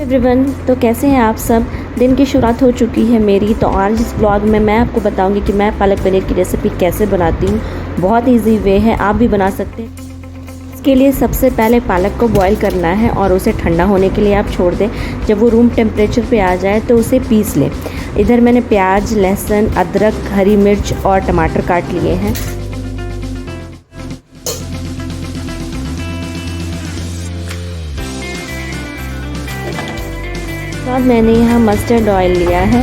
Everyone, तो कैसे हैं आप सब। दिन की शुरुआत हो चुकी है मेरी। तो आज इस ब्लॉग में मैं आपको बताऊंगी कि मैं पालक पनीर की रेसिपी कैसे बनाती हूँ। बहुत इजी वे है, आप भी बना सकते हैं। इसके लिए सबसे पहले पालक को बॉईल करना है और उसे ठंडा होने के लिए आप छोड़ दें। जब वो रूम टेम्परेचर पे आ जाए तो उसे पीस लें। इधर मैंने प्याज, लहसुन, अदरक, हरी मिर्च और टमाटर काट लिए हैं। बाद मैंने यहाँ मस्टर्ड ऑयल लिया है।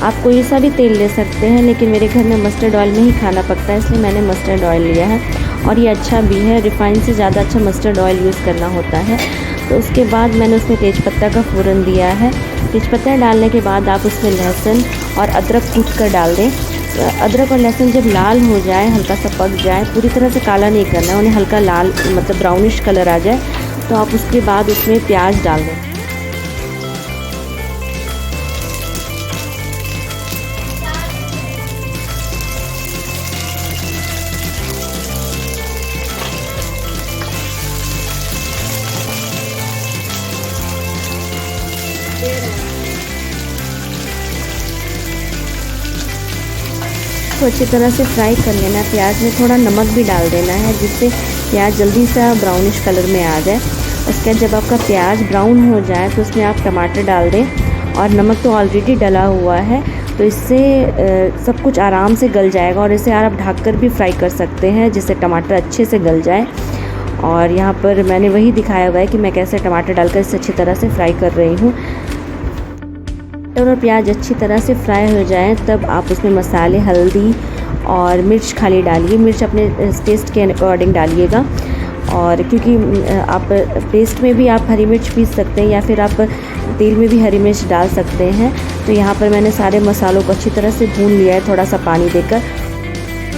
आप कोई सा भी तेल ले सकते हैं, लेकिन मेरे घर में मस्टर्ड ऑयल में ही खाना पकता है, इसलिए मैंने मस्टर्ड ऑयल लिया है। और ये अच्छा भी है, रिफाइंड से ज़्यादा अच्छा मस्टर्ड ऑयल यूज़ करना होता है। तो उसके बाद मैंने उसमें तेज़पत्ता का फ़ोरन दिया है। तेज़पत्ता डालने के बाद आप उसमें लहसुन और अदरक कूट कर डाल दें। अदरक और लहसुन जब लाल हो जाए, हल्का सा पक जाए, पूरी तरह से काला नहीं करना है, उन्हें हल्का लाल मतलब ब्राउनिश कलर आ जाए, तो आप उसके बाद उसमें प्याज डाल दें। तो अच्छी तरह से फ्राई कर लेना है। प्याज में थोड़ा नमक भी डाल देना है, जिससे प्याज जल्दी सा ब्राउनिश कलर में आ जाए। उसके बाद जब आपका प्याज ब्राउन हो जाए तो उसमें आप टमाटर डाल दें। और नमक तो ऑलरेडी डला हुआ है, तो इससे सब कुछ आराम से गल जाएगा। और इसे आप ढककर भी फ्राई कर सकते हैं, जिससे टमाटर अच्छे से गल जाए। और यहाँ पर मैंने वही दिखाया हुआ है कि मैं कैसे टमाटर डालकर इसे अच्छी तरह से फ्राई कर रही हूँ। टमाटर और प्याज अच्छी तरह से फ्राई हो जाए, तब आप उसमें मसाले, हल्दी और मिर्च खाली डालिए। मिर्च अपने टेस्ट के अकॉर्डिंग डालिएगा। और क्योंकि आप पेस्ट में भी आप हरी मिर्च पीस सकते हैं, या फिर आप तेल में भी हरी मिर्च डाल सकते हैं। तो यहाँ पर मैंने सारे मसालों को अच्छी तरह से भून लिया है, थोड़ा सा पानी देकर।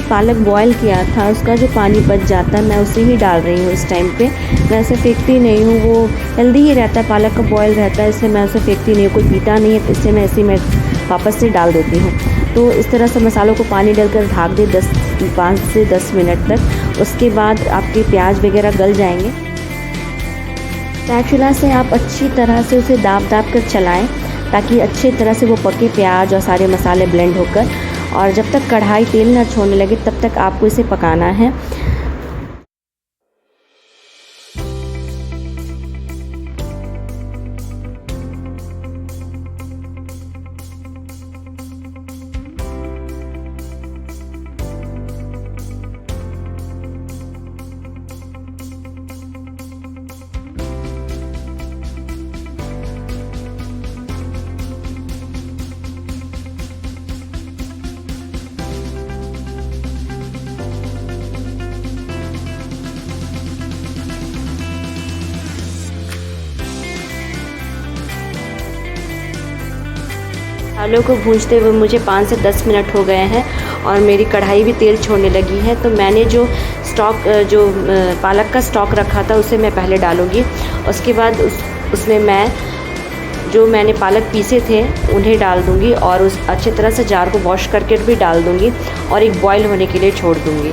पालक बॉयल किया था, उसका जो पानी बच जाता है मैं उसे ही डाल रही हूँ इस टाइम पे। मैं उसे फेंकती नहीं हूँ, वो हेल्दी ही रहता है, पालक का बॉयल रहता है, इसलिए मैं उसे फेंकती नहीं हूँ। कोई पीता नहीं है, तो इससे मैं ऐसे में वापस से डाल देती हूँ। तो इस तरह से मसालों को पानी डालकर ढक दें 5 से 10 मिनट तक। उसके बाद आपके प्याज वगैरह गल जाएंगे। स्पैचुला से आप अच्छी तरह से उसे दाब कर चलाएँ, ताकि अच्छी तरह से वो पके प्याज और सारे मसाले ब्लेंड होकर। और जब तक कढ़ाई तेल ना छोड़ने लगे, तब तक आपको इसे पकाना है। आलू को भूनते हुए मुझे 5 से 10 मिनट हो गए हैं, और मेरी कढ़ाई भी तेल छोड़ने लगी है। तो मैंने जो पालक का स्टॉक रखा था, उसे मैं पहले डालूँगी। उसके बाद उसमें मैंने पालक पीसे थे उन्हें डाल दूँगी, और उस अच्छी तरह से जार को वॉश करके भी डाल दूँगी, और एक बॉईल होने के लिए छोड़ दूँगी।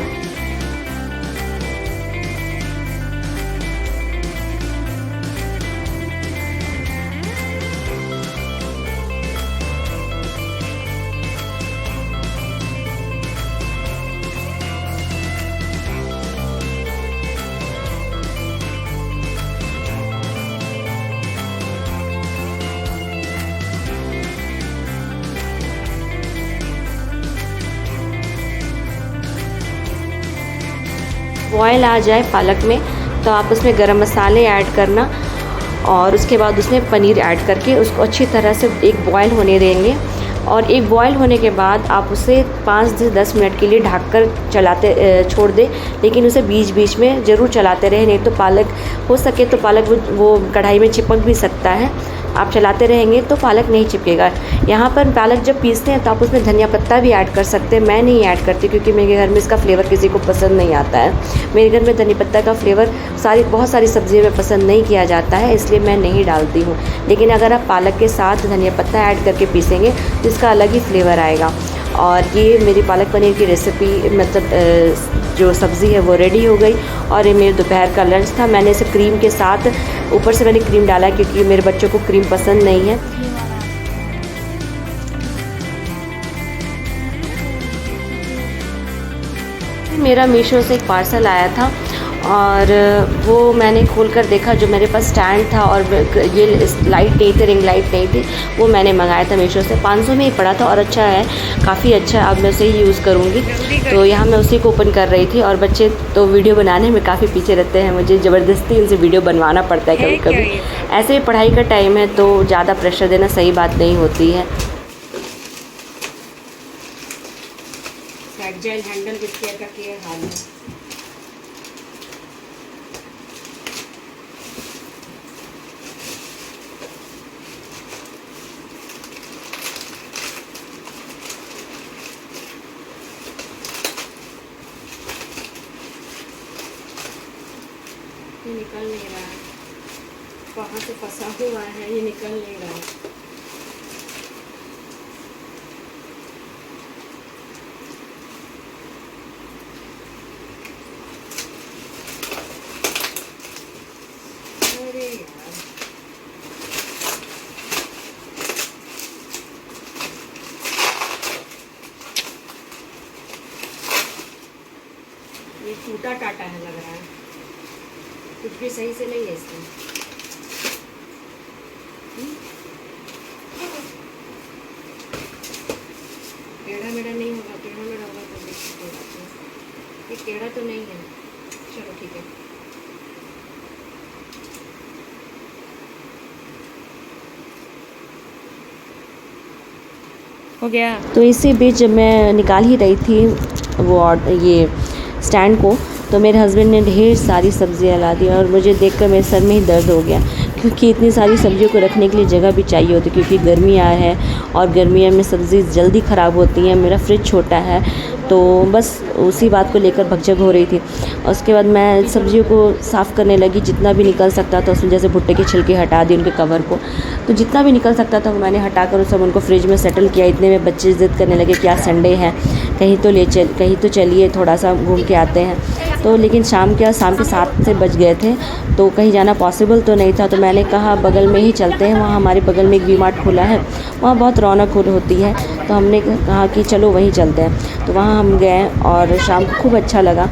बॉयल आ जाए पालक में, तो आप उसमें गरम मसाले ऐड करना, और उसके बाद उसमें पनीर ऐड करके उसको अच्छी तरह से एक बॉयल होने देंगे। और एक बॉयल होने के बाद आप उसे 5 से 10 मिनट के लिए ढककर छोड़ दें। लेकिन उसे बीच बीच में ज़रूर चलाते रहें, नहीं तो पालक हो सके तो पालक वो कढ़ाई में चिपक भी सकता है। आप चलाते रहेंगे तो पालक नहीं चिपकेगा। यहाँ पर पालक जब पीसते हैं तो आप उसमें धनिया पत्ता भी ऐड कर सकते हैं। मैं नहीं ऐड करती, क्योंकि मेरे घर में इसका फ्लेवर किसी को पसंद नहीं आता है। मेरे घर में धनिया पत्ता का फ्लेवर बहुत सारी सब्जियों में पसंद नहीं किया जाता है, इसलिए मैं नहीं डालती हूँ। लेकिन अगर आप पालक के साथ धनिया पत्ता ऐड करके पीसेंगे तो इसका अलग ही फ्लेवर आएगा। और ये मेरी पालक पनीर की रेसिपी मतलब जो सब्ज़ी है वो रेडी हो गई। और ये मेरे दोपहर का लंच था। मैंने इसे क्रीम के साथ, ऊपर से मैंने क्रीम डाला क्योंकि मेरे बच्चों को क्रीम पसंद नहीं है। मेरा मीशो से एक पार्सल आया था और वो मैंने खोल कर देखा, जो मेरे पास स्टैंड था और ये लाइट नहीं थी, रिंग लाइट नहीं थी, वो मैंने मंगाया था मीशो से। 500 में ही पड़ा था और अच्छा है, काफ़ी अच्छा है। अब मैं उसे ही यूज़ करूँगी। तो यहाँ मैं उसी को ओपन कर रही थी और बच्चे तो वीडियो बनाने में काफ़ी पीछे रहते हैं, मुझे ज़बरदस्ती उनसे वीडियो बनवाना पड़ता है कभी कभी। ऐसे ही पढ़ाई का टाइम है तो ज़्यादा प्रेशर देना सही बात नहीं होती है। जेल हैंडल बिस्किट का क्या हाल है। ये निकल नहीं रहा है, कहाँ से फंसा हुआ है, ये निकल नहीं रहा है। ये टूटा टाटा है लग रहा है, कुछ भी सही से नहीं है इसमें। टेढ़ा मेढ़ा नहीं होगा, टेढ़ा मेढ़ा होगा तो देखिए, ये टेढ़ा तो नहीं है। चलो ठीक है। हो गया। तो इसी बीच मैं निकाल ही रही थी वो ये स्टैंड को, तो मेरे हस्बैंड ने ढेर सारी सब्जियां ला दी और मुझे देखकर मेरे सर में ही दर्द हो गया, क्योंकि इतनी सारी सब्जियों को रखने के लिए जगह भी चाहिए होती है, क्योंकि गर्मियाँ है और गर्मियों में सब्ज़ी जल्दी ख़राब होती है। मेरा फ्रिज छोटा है तो बस उसी बात को लेकर भगजग हो रही थी। और उसके बाद मैं सब्जियों को साफ़ करने लगी, जितना भी निकल सकता था उसमें, जैसे भुट्टे के छिलके हटा दिए उनके कवर को, तो जितना भी निकल सकता था वो मैंने हटा कर सब उनको फ्रिज में सेटल किया। इतने में बच्चे ज़िद करने लगे कि आज संडे है, कहीं तो चलिए थोड़ा सा घूम के आते हैं। तो लेकिन शाम के 7 से बज गए थे तो कहीं जाना पॉसिबल तो नहीं था। तो मैंने कहा बगल में ही चलते हैं, वहाँ हमारे बगल में एक वी मार्ट खुला है, वहाँ बहुत रौनक होती है, तो हमने कहा कि चलो वहीं चलते हैं। तो वहाँ हम गए और शाम को खूब अच्छा लगा।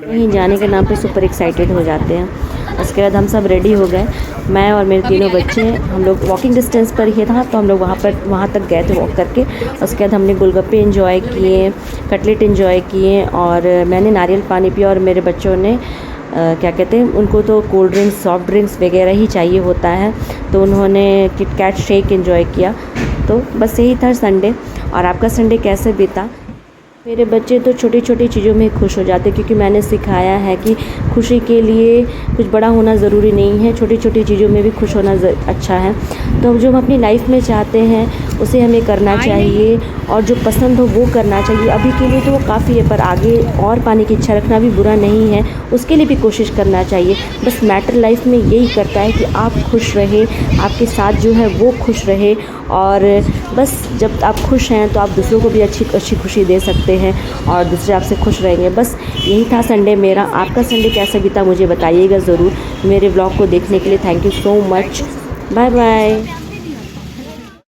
वहीं जाने के नाम पे सुपर एक्साइटेड हो जाते हैं। उसके बाद हम सब रेडी हो गए, मैं और मेरे तीनों बच्चे, हम लोग वॉकिंग डिस्टेंस पर ही था तो हम लोग वहाँ तक गए थे वॉक करके। उसके बाद हमने गोलगप्पे एंजॉय किए, कटलेट एंजॉय किए और मैंने नारियल पानी पिया। और मेरे बच्चों ने क्या कहते हैं, उनको तो कोल्ड ड्रिंक्स, सॉफ्ट ड्रिंक्स वगैरह ही चाहिए होता है, तो उन्होंने किटकैट शेक एंजॉय किया। तो बस यही था संडे। और आपका संडे कैसे बीता? मेरे बच्चे तो छोटी छोटी चीज़ों में खुश हो जाते, क्योंकि मैंने सिखाया है कि खुशी के लिए कुछ बड़ा होना ज़रूरी नहीं है, छोटी छोटी चीज़ों में भी खुश होना अच्छा है। तो जो हम अपनी लाइफ में चाहते हैं उसे हमें करना चाहिए और जो पसंद हो वो करना चाहिए। अभी के लिए तो वो काफ़ी है, पर आगे और पाने की इच्छा रखना भी बुरा नहीं है, उसके लिए भी कोशिश करना चाहिए। बस मैटर लाइफ में यही करता है कि आप खुश रहे, आपके साथ जो है वो खुश रहे, और बस जब आप खुश हैं तो आप दूसरों को भी अच्छी खुशी दे सकते हैं और दूसरे आपसे खुश रहेंगे। बस यही था संडे मेरा। आपका संडे कैसा बीता मुझे बताइएगा ज़रूर। मेरे ब्लॉग को देखने के लिए thank you so much. Bye bye.